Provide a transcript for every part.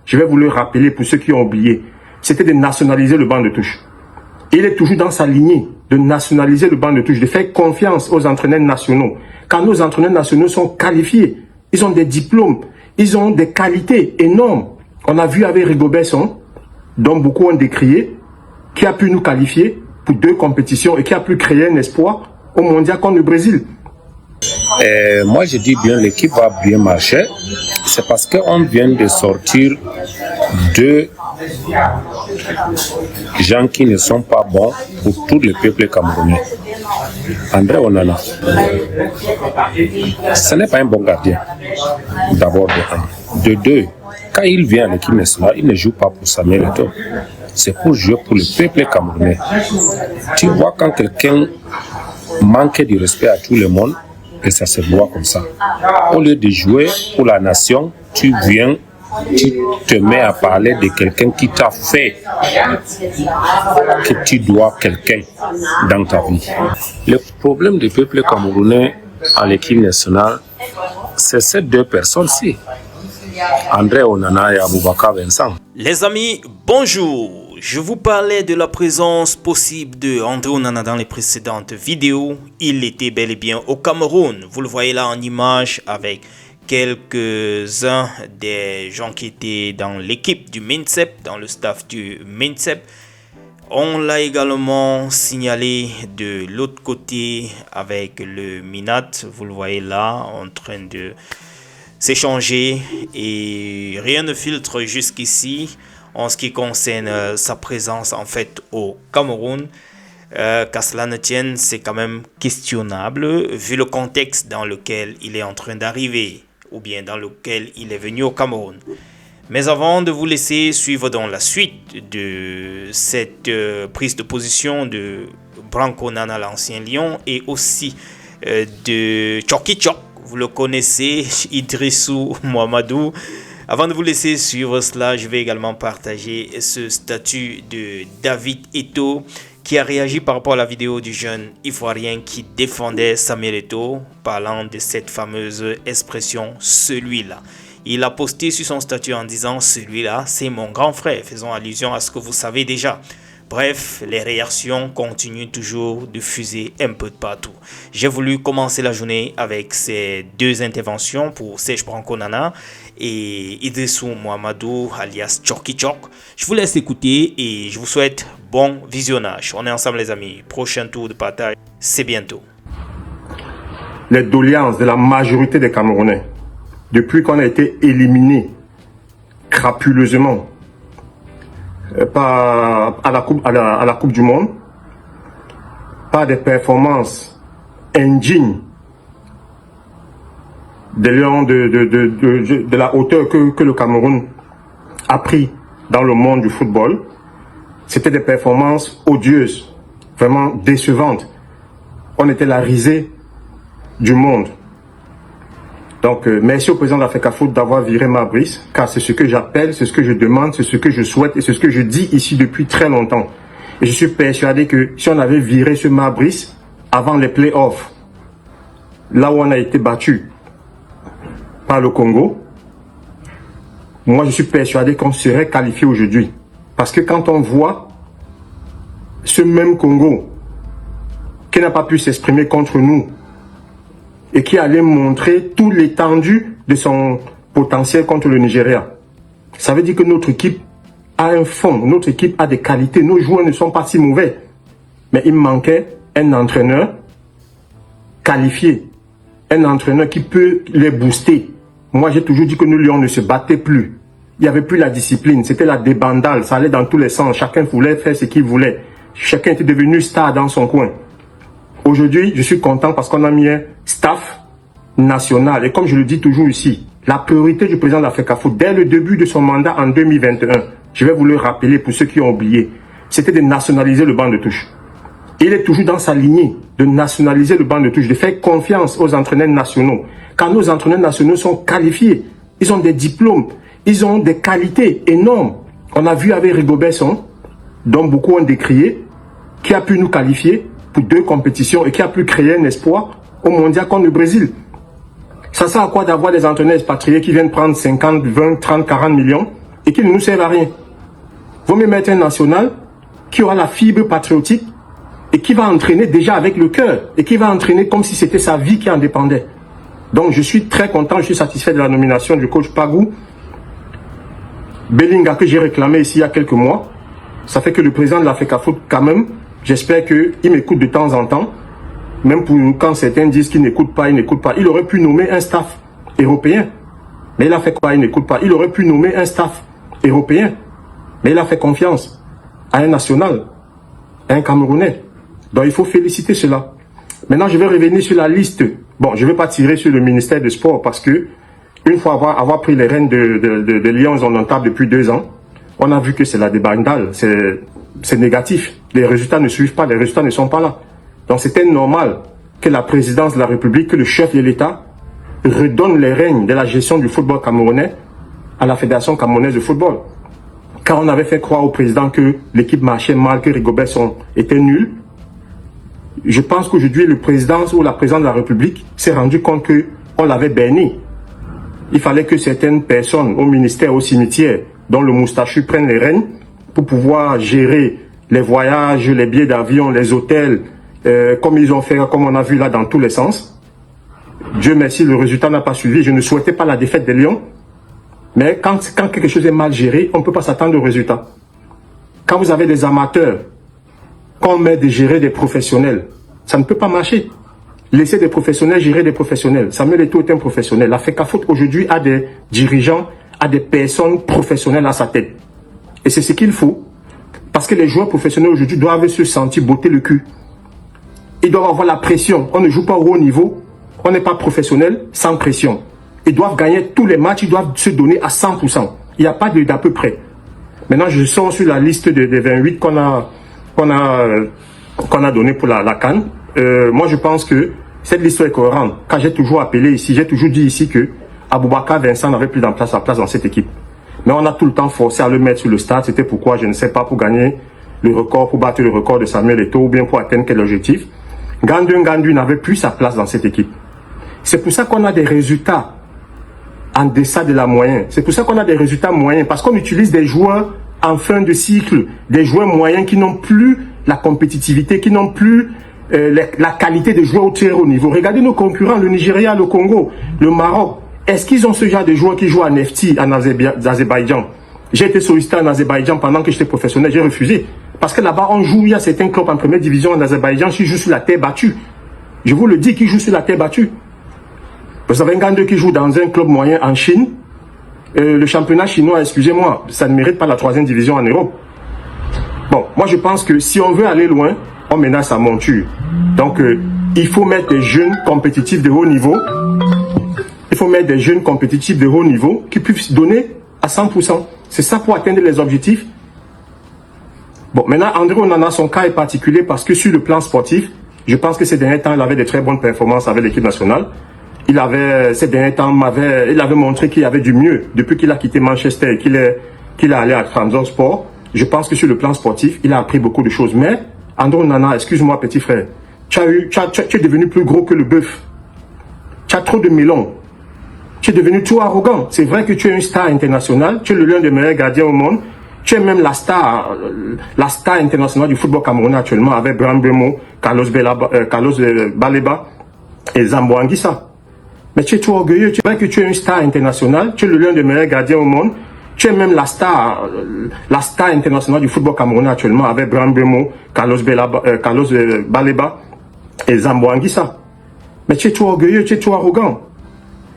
je vais vous le rappeler pour ceux qui ont oublié, c'était de nationaliser le banc de touche. Il est toujours dans sa lignée de nationaliser le banc de touche, de faire confiance aux entraîneurs nationaux. Quand nos entraîneurs nationaux sont qualifiés, ils ont des diplômes, ils ont des qualités énormes. On a vu avec Rigobert-Song, dont beaucoup ont décrié, qui a pu nous qualifier pour 2 compétitions et qui a pu créer un espoir au mondial contre le Brésil. Moi, je dis bien, l'équipe va bien marcher. C'est parce qu'on vient de sortir 2 gens qui ne sont pas bons pour tout le peuple camerounais. André Onana, ce n'est pas un bon gardien. D'abord, de 2, quand il vient à l'équipe nationale, il ne joue pas pour Samuel Eto'o. C'est pour jouer pour le peuple camerounais. Tu vois, quand quelqu'un manque de respect à tout le monde, et ça se voit comme ça. Au lieu de jouer pour la nation, tu viens, tu te mets à parler de quelqu'un qui t'a fait que tu dois quelqu'un dans ta vie. Le problème du peuple camerounais à l'équipe nationale, c'est ces 2 personnes-ci, André Onana et Aboubakar Vincent. Les amis, bonjour. Je vous parlais de la présence possible de André Onana dans les précédentes vidéos. Il était bel et bien au Cameroun. Vous le voyez là en image avec quelques-uns des gens qui étaient dans l'équipe du MINSEP, dans le staff du MINSEP. On l'a également signalé de l'autre côté avec le MINAT. Vous le voyez là en train de s'échanger et rien ne filtre jusqu'ici en ce qui concerne sa présence en fait au Cameroun. Qu'à cela ne tienne, c'est quand même questionnable vu le contexte dans lequel il est en train d'arriver ou bien dans lequel il est venu au Cameroun. Mais avant de vous laisser suivre dans la suite de cette prise de position de Branco Onana, l'ancien Lion, et aussi de Tchoki Tchok, vous le connaissez, Idrissou Mohamedou. Avant de vous laisser suivre cela, je vais également partager ce statut de David Eto'o qui a réagi par rapport à la vidéo du jeune Ivoirien qui défendait Samuel Eto'o, parlant de cette fameuse expression « celui-là ». Il a posté sur son statut en disant « celui-là, c'est mon grand frère », faisant allusion à ce que vous savez déjà. Bref, les réactions continuent toujours de fuser un peu de partout. J'ai voulu commencer la journée avec ces 2 interventions pour Serge Branco Onana et Idrissou Mohamedou alias Tchoki Tchok. Je vous laisse écouter et je vous souhaite bon visionnage. On est ensemble les amis. Prochain tour de partage, c'est bientôt. Les doléances de la majorité des Camerounais, depuis qu'on a été éliminé crapuleusement à la Coupe du Monde, par des performances indignes des Lions de la hauteur que le Cameroun a pris dans le monde du football. C'était des performances odieuses, vraiment décevantes. On était la risée du monde. Donc, merci au président de l'Africafoot d'avoir viré Mabrice, car c'est ce que j'appelle, c'est ce que je demande, c'est ce que je souhaite et c'est ce que je dis ici depuis très longtemps. Et je suis persuadé que si on avait viré ce Mabrice avant les playoffs, là où on a été battu par le Congo, moi je suis persuadé qu'on serait qualifié aujourd'hui. Parce que quand on voit ce même Congo qui n'a pas pu s'exprimer contre nous, et qui allait montrer tout l'étendue de son potentiel contre le Nigeria. Ça veut dire que notre équipe a un fond, notre équipe a des qualités, nos joueurs ne sont pas si mauvais. Mais il manquait un entraîneur qualifié, un entraîneur qui peut les booster. Moi j'ai toujours dit que nos Lions ne se battaient plus. Il n'y avait plus la discipline, c'était la débandale, ça allait dans tous les sens, chacun voulait faire ce qu'il voulait. Chacun était devenu star dans son coin. Aujourd'hui, je suis content parce qu'on a mis un staff national. Et comme je le dis toujours ici, la priorité du président de l'Africafoot, dès le début de son mandat en 2021, je vais vous le rappeler pour ceux qui ont oublié, c'était de nationaliser le banc de touche. Il est toujours dans sa lignée de nationaliser le banc de touche, de faire confiance aux entraîneurs nationaux. Quand nos entraîneurs nationaux sont qualifiés, ils ont des diplômes, ils ont des qualités énormes. On a vu avec Rigobert-Song, dont beaucoup ont décrié, qui a pu nous qualifier pour 2 compétitions et qui a pu créer un espoir au mondial contre le Brésil. Ça sert à quoi d'avoir des entraîneurs expatriés qui viennent prendre 50, 20, 30, 40 millions et qui ne nous sert à rien. Vaut mieux mettre un national qui aura la fibre patriotique et qui va entraîner déjà avec le cœur et qui va entraîner comme si c'était sa vie qui en dépendait. Donc je suis très content, je suis satisfait de la nomination du coach Pagou Belinga que j'ai réclamé ici il y a quelques mois. Ça fait que le président de la FECAFOOT, quand même, j'espère qu'il m'écoute de temps en temps. Même pour quand certains disent qu'il n'écoute pas, il n'écoute pas. Il aurait pu nommer un staff européen. Mais il a fait quoi? Il n'écoute pas. Il aurait pu nommer un staff européen. Mais il a fait confiance à un national, à un Camerounais. Donc il faut féliciter cela. Maintenant, je vais revenir sur la liste. Bon, je ne vais pas tirer sur le ministère des Sports parce que, une fois avoir pris les rênes de Lions indomptables depuis 2 ans, on a vu que c'est la débandade, c'est négatif. Les résultats ne suivent pas, les résultats ne sont pas là. Donc c'était normal que la présidence de la République, que le chef de l'État redonne les rênes de la gestion du football camerounais à la Fédération camerounaise de football. Quand on avait fait croire au président que l'équipe marchait mal, que Rigobert était nul, je pense qu'aujourd'hui le président ou la présidente de la République s'est rendu compte qu'on l'avait berné. Il fallait que certaines personnes au ministère, au cimetière, dont le moustachu prennent les rênes pour pouvoir gérer les voyages, les billets d'avion, les hôtels, comme ils ont fait, comme on a vu là dans tous les sens. Dieu merci, le résultat n'a pas suivi. Je ne souhaitais pas la défaite des Lions. Mais quand quelque chose est mal géré, on ne peut pas s'attendre au résultat. Quand vous avez des amateurs, qu'on met de gérer des professionnels, ça ne peut pas marcher. Laisser des professionnels gérer des professionnels. Samuel Eto'o est un professionnel. La FECAFOOT aujourd'hui a des dirigeants, a des personnes professionnelles à sa tête. Et c'est ce qu'il faut. Parce que les joueurs professionnels aujourd'hui doivent se sentir botter le cul. Ils doivent avoir la pression. On ne joue pas au haut niveau. On n'est pas professionnel sans pression. Ils doivent gagner tous les matchs. Ils doivent se donner à 100%. Il n'y a pas d'à peu près. Maintenant, je sors sur la liste des 28 qu'on a donné pour la CAN. Moi, je pense que cette liste est cohérente. Quand j'ai toujours appelé ici, j'ai toujours dit ici que Aboubakar Vincent n'avait plus sa place dans cette équipe. Mais on a tout le temps forcé à le mettre sur le stade. C'était pourquoi, je ne sais pas, pour gagner le record, pour battre le record de Samuel Eto'o, ou bien pour atteindre quel objectif. Gandu n'avait plus sa place dans cette équipe. C'est pour ça qu'on a des résultats en deçà de la moyenne. C'est pour ça qu'on a des résultats moyens. Parce qu'on utilise des joueurs en fin de cycle, des joueurs moyens qui n'ont plus la compétitivité, qui n'ont plus la qualité de joueurs au très haut niveau. Regardez nos concurrents, le Nigeria, le Congo, le Maroc. Est-ce qu'ils ont ce genre de joueurs qui jouent en FT en Azerbaïdjan? J'ai été sollicité en Azerbaïdjan pendant que j'étais professionnel, j'ai refusé. Parce que là-bas, on joue, il y a certains clubs en première division en Azerbaïdjan qui jouent sur la terre battue. Je vous le dis, qui jouent sur la terre battue. Vous avez un gars qui joue dans un club moyen en Chine. Le championnat chinois, excusez-moi, ça ne mérite pas la 3e division en Europe. Bon, moi je pense que si on veut aller loin, on menace sa monture. Donc, il faut mettre des jeunes compétitifs de haut niveau. Il faut mettre des jeunes compétitifs de haut niveau qui puissent donner à 100%. C'est ça pour atteindre les objectifs. Bon, maintenant, André Onana, son cas est particulier parce que sur le plan sportif, je pense que ces derniers temps, il avait de très bonnes performances avec l'équipe nationale. Ces derniers temps, il avait montré qu'il y avait du mieux depuis qu'il a quitté Manchester et qu'il est allé à Trabzonspor. Je pense que sur le plan sportif, il a appris beaucoup de choses. Mais, André Onana, excuse-moi petit frère, tu es devenu plus gros que le bœuf. Tu as trop de melons. Tu es devenu trop arrogant. C'est vrai que tu es une star internationale, tu es l'un des meilleurs gardiens au monde. Tu es même la star internationale du football camerounais actuellement avec Brahim Bemo, Carlos Baleba et Zambo Anguissa. Mais tu es trop orgueilleux. Tu es vrai que tu es une star internationale, tu es l'un des meilleurs gardiens au monde. Tu es même la star internationale du football camerounais actuellement avec Brahim Bemo, Carlos Baleba et Zambo Anguissa. Mais tu es trop orgueilleux, tu es trop arrogant.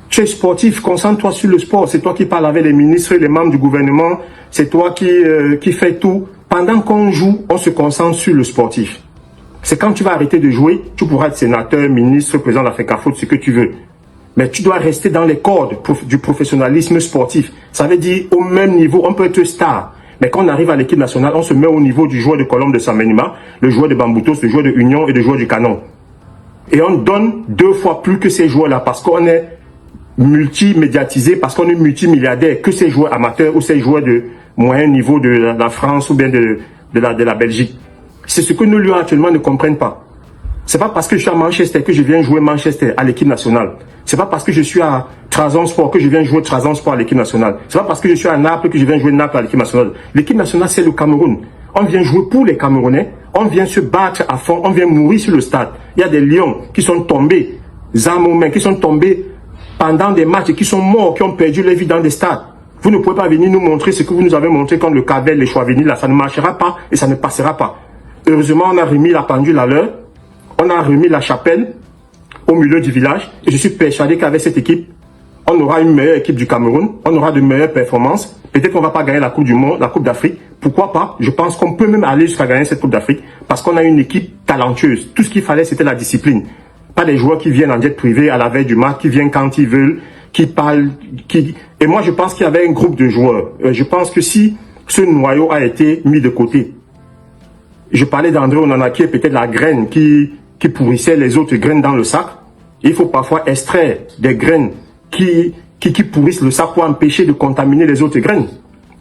Tu es sportif, concentre-toi sur le sport. C'est toi qui parles avec les ministres, les membres du gouvernement. C'est toi qui fais tout. Pendant qu'on joue, on se concentre sur le sportif. C'est quand tu vas arrêter de jouer, tu pourras être sénateur, ministre, président de la FECAFOOT, ce que tu veux. Mais tu dois rester dans les cordes du professionnalisme sportif. Ça veut dire au même niveau, on peut être star. Mais quand on arrive à l'équipe nationale, on se met au niveau du joueur de Colombe de Saménima, le joueur de Bamboutos, le joueur de Union et le joueur du Canon. Et on donne 2 fois plus que ces joueurs-là parce qu'on est multimédiatisé, parce qu'on est multimilliardaire que ces joueurs amateurs ou ces joueurs de moyen niveau de la France ou bien de la Belgique. C'est ce que nos lions actuellement ne comprennent pas. C'est pas parce que je suis à Manchester que je viens jouer Manchester à l'équipe nationale. C'est pas parce que je suis à Trabzonspor que je viens jouer Trabzonspor à l'équipe nationale. C'est pas parce que je suis à Naples que je viens jouer Naples à l'équipe nationale. L'équipe nationale, c'est le Cameroun. On vient jouer pour les Camerounais. On vient se battre à fond. On vient mourir sur le stade. Il y a des lions qui sont tombés, Zamomen, qui sont tombés pendant des matchs et qui sont morts, qui ont perdu leur vie dans des stades. Vous ne pouvez pas venir nous montrer ce que vous nous avez montré contre le Cabel, les Chouavini, là. Ça ne marchera pas et ça ne passera pas. Heureusement, on a remis la pendule à l'heure. On a remis la chapelle au milieu du village. Et je suis persuadé qu'avec cette équipe, on aura une meilleure équipe du Cameroun. On aura de meilleures performances. Peut-être qu'on ne va pas gagner la Coupe du Monde, la Coupe d'Afrique. Pourquoi pas? Je pense qu'on peut même aller jusqu'à gagner cette Coupe d'Afrique parce qu'on a une équipe talentueuse. Tout ce qu'il fallait, c'était la discipline. Pas des joueurs qui viennent en jet privé à la veille du match, qui viennent quand ils veulent, qui parlent, Et moi, je pense qu'il y avait un groupe de joueurs. Je pense que si ce noyau a été mis de côté, je parlais d'André Onana qui est peut-être la graine qui pourrissait les autres graines dans le sac. Il faut parfois extraire des graines qui pourrissent le sac pour empêcher de contaminer les autres graines.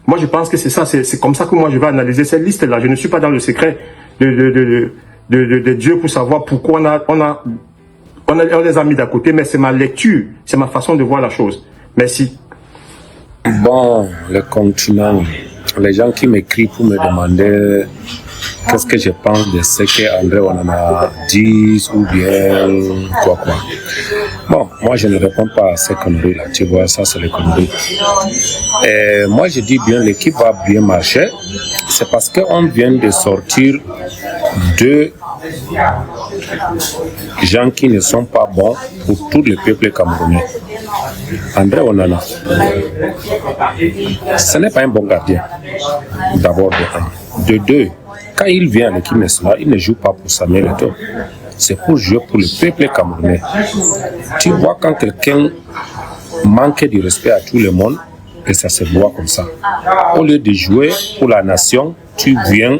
Moi, je pense que c'est ça, c'est comme ça que moi je vais analyser cette liste-là. Je ne suis pas dans le secret de Dieu pour savoir pourquoi on les a mis d'à côté, mais c'est ma lecture, c'est ma façon de voir la chose. Merci. Bon, le continent, les gens qui m'écrivent pour me demander qu'est-ce que je pense de ce qu'André Onana dit ou bien quoi. Bon, moi je ne réponds pas à ces conneries-là, tu vois, ça c'est les conneries. Et moi je dis bien, l'équipe va bien marcher, c'est parce qu'on vient de sortir deux gens qui ne sont pas bons pour tout le peuple camerounais. André Onana, ce n'est pas un bon gardien, d'abord de un. De deux, quand il vient à l'équipe nationale, il ne joue pas pour Samuel Eto'o. C'est pour jouer pour le peuple camerounais. Tu vois quand quelqu'un manque de respect à tout le monde, et ça se voit comme ça. Au lieu de jouer pour la nation, tu viens,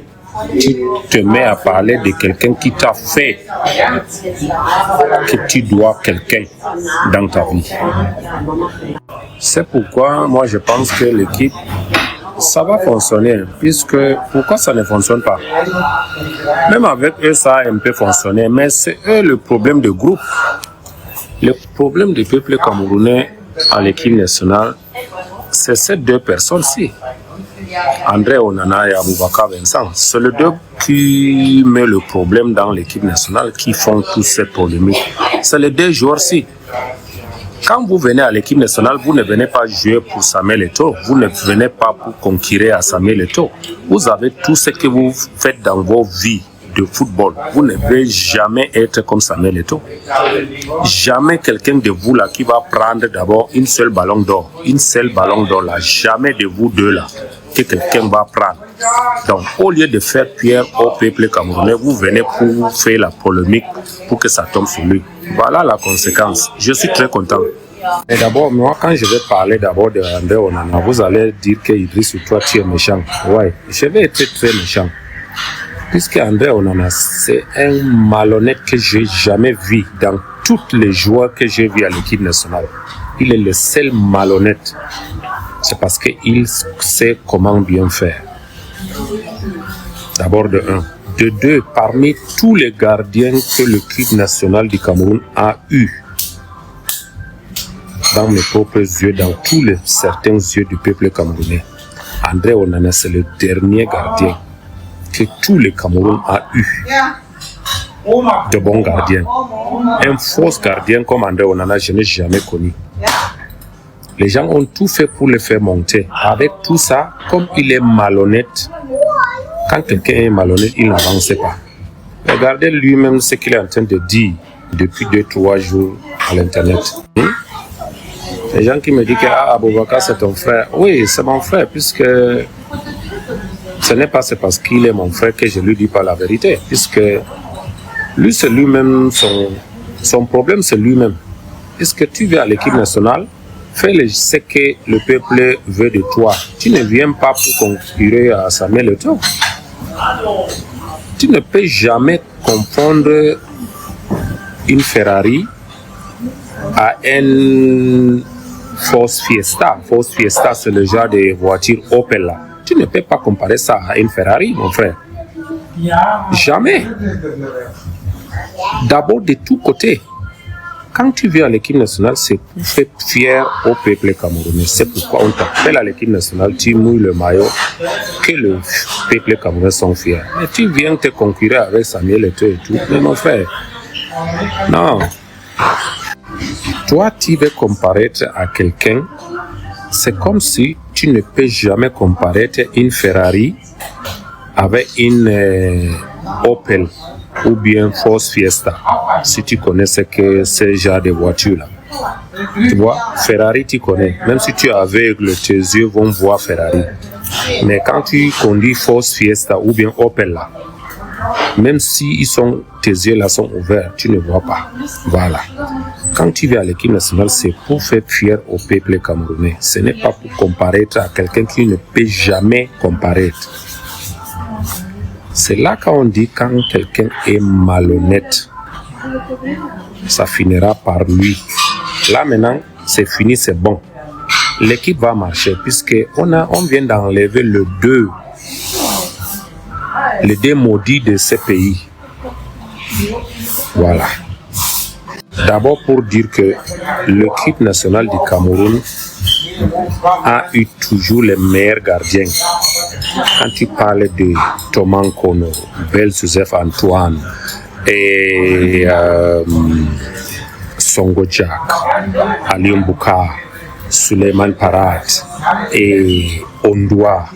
tu te mets à parler de quelqu'un qui t'a fait que tu dois quelqu'un dans ta vie. C'est pourquoi moi je pense que l'équipe, ça va fonctionner, puisque pourquoi ça ne fonctionne pas? Même avec eux, ça a un peu fonctionné, mais c'est eux le problème de groupe. Le problème du peuple camerounais à l'équipe nationale, c'est ces deux personnes-ci. André Onana et Aboubakar Vincent, c'est les deux qui met le problème dans l'équipe nationale, qui font toutes ces polémiques. C'est les deux joueurs-ci. Quand vous venez à l'équipe nationale, vous ne venez pas jouer pour Samuel Eto'o, vous ne venez pas pour conquérir à Samuel Eto'o. Vous avez tout ce que vous faites dans vos vies de football. Vous ne devez jamais être comme Samuel Eto'o. Jamais quelqu'un de vous là qui va prendre d'abord une seule ballon d'or. Une seule ballon d'or là. Jamais de vous deux là que quelqu'un va prendre. Donc au lieu de faire pierre au peuple camerounais, vous venez pour faire la polémique pour que ça tombe sur lui. Voilà la conséquence. Je suis très content. Et d'abord, moi, quand je vais parler d'abord de André Onana, vous allez dire que Idriss, toi, tu es méchant. Ouais, je vais être très méchant. Puisque André Onana, c'est un malhonnête que j'ai jamais vu dans tous les joueurs que j'ai vus à l'équipe nationale. Il est le seul malhonnête. C'est parce qu'il sait comment bien faire. D'abord de un. De deux, parmi tous les gardiens que l'équipe nationale du Cameroun a eu, dans mes propres yeux, dans tous les certains yeux du peuple camerounais, André Onana, c'est le dernier gardien que tout le Cameroun a eu de bons gardiens. Un faux gardien comme André Onana, je n'ai jamais connu. Les gens ont tout fait pour le faire monter. Avec tout ça, comme il est malhonnête, quand quelqu'un est malhonnête, il n'avance pas. Regardez lui-même ce qu'il est en train de dire depuis 2-3 jours à l'internet. Les gens qui me disent que Aboubakar c'est ton frère. Oui, c'est mon frère, puisque ce n'est pas parce qu'il est mon frère que je ne lui dis pas la vérité. Puisque lui, c'est lui-même, son problème, c'est lui-même. Puisque tu viens à l'équipe nationale, fais ce que le peuple veut de toi. Tu ne viens pas pour concurrer à Samuel Eto'o. Tu ne peux jamais confondre une Ferrari à une Ford Fiesta. Ford Fiesta, c'est le genre de voiture Opel là. Tu ne peux pas comparer ça à une Ferrari, mon frère. Jamais. d'abord de tous côtés. Quand tu viens à l'équipe nationale, c'est pour faire fier au peuple camerounais. C'est pourquoi on t'appelle à l'équipe nationale, tu mouilles le maillot, que le peuple camerounais sont fiers. Et tu viens te concurrer avec Samuel Eto'o et tout. Mais mon frère, non. Toi, tu veux comparaître à quelqu'un, c'est comme si tu ne peux jamais comparaître une Ferrari avec une Opel ou bien Ford Fiesta, si tu connais ce genre de voiture-là. Tu vois, Ferrari, tu connais. Même si tu es aveugle, tes yeux vont voir Ferrari. Mais quand tu conduis Ford Fiesta ou bien Opel, là, même si tes yeux là sont ouverts, tu ne vois pas. Voilà. Quand tu viens à l'équipe nationale, c'est pour faire fier au peuple camerounais. Ce n'est pas pour comparaître à quelqu'un qui ne peut jamais comparaître. C'est là qu'on dit quand quelqu'un est malhonnête, ça finira par lui. Là maintenant, c'est fini, c'est bon. L'équipe va marcher puisque on vient d'enlever les deux maudits de ce pays. Voilà. D'abord pour dire que l'équipe nationale du Cameroun a eu toujours les meilleurs gardiens. Quand tu parles de Thomas Nkono, Bel Joseph Antoine et Songo Jack, Ali Mbouka, Suleiman Parat et Ondwa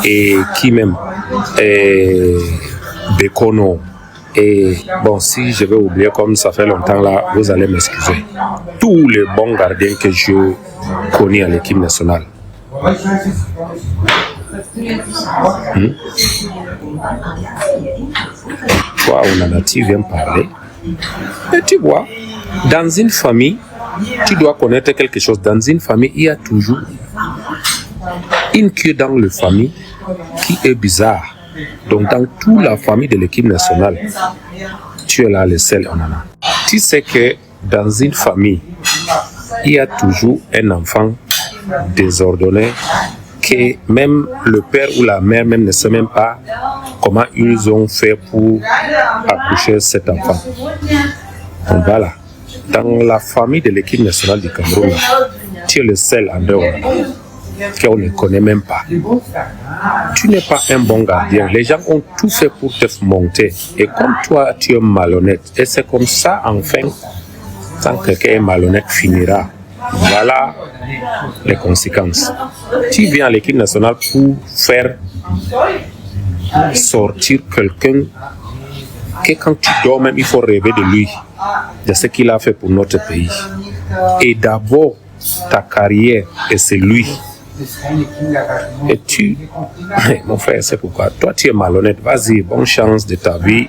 et qui même Bekono. Et bon, si je vais oublier comme ça fait longtemps là, vous allez m'excuser. Tous les bons gardiens que je connais à l'équipe nationale. Toi, Onana, tu viens parler. Et tu vois, dans une famille, tu dois connaître quelque chose. Dans une famille, il y a toujours une queue dans la famille qui est bizarre. Donc, dans toute la famille de l'équipe nationale, tu es là le seul Onana. Tu sais que dans une famille, il y a toujours un enfant désordonné que même le père ou la mère même ne sait même pas comment ils ont fait pour accoucher cet enfant. Donc voilà, dans la famille de l'équipe nationale du Cameroun, tu es le seul en dehors qu'on ne connaît même pas. Tu n'es pas un bon gardien. Les gens ont tout fait pour te monter. Et comme toi, tu es malhonnête. Et c'est comme ça, enfin, quand quelqu'un est malhonnête, finira. Voilà les conséquences. Tu viens à l'équipe nationale pour faire sortir quelqu'un que quand tu dors même, il faut rêver de lui, de ce qu'il a fait pour notre pays. Et d'abord, ta carrière, et c'est lui. Et mon frère, c'est pourquoi toi tu es malhonnête. Vas-y, bonne chance de ta vie.